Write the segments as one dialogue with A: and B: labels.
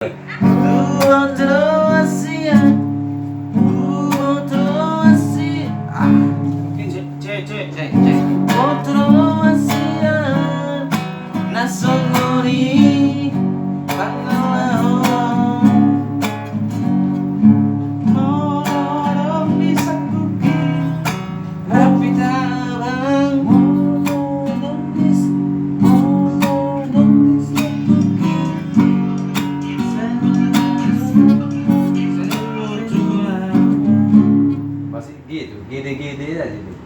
A: Outro assim, outro assim, outro assim, nasongori pangalau, orang bisa kuki, tapi tabang,
B: Masih gitu, gede-gede aja tuh.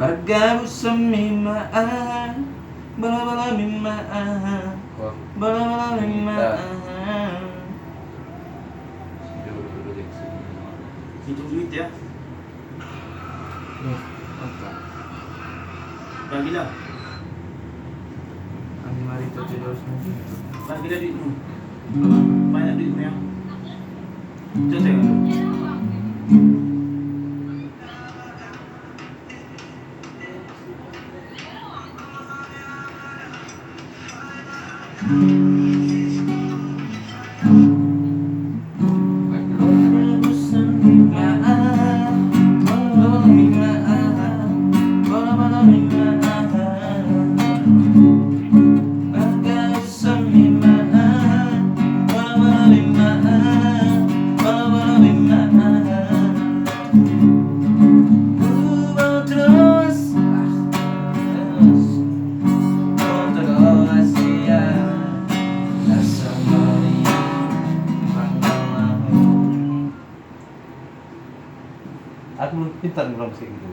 A: Bergabung semimaan, bala-bala mimaan,
B: Kok
A: bala-bala mimaan.
B: dulu yang sini.
C: Hitung duit ya.
A: Apa?
C: Bang gila.
A: Ani mari tu tidur sendiri.
C: Bang gila duitmu. Banyak duitmu ya. Jatuh ya.
A: Bergabung semimaan, bala-bala mimaan, bala-bala mimaan. Bergabung semimaan, bala-bala mimaan, bala-bala mimaan. Ubah terus, terus ya. Nasongori pangalau.
B: Aku belum pintar belum sih gitu.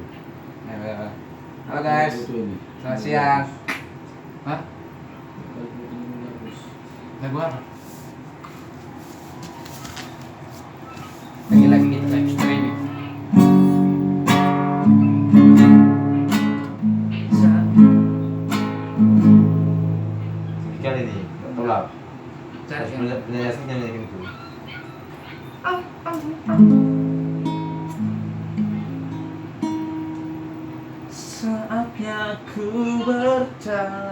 D: Halo guys, selamat siang. Hah? Lagu apa? Lagi-lagi kita live streaming.
B: Sedikit ini, tolak.
D: Cari
B: Harus
D: yang
B: belajar nyanyi gitu.
A: Saatnya ku berjalan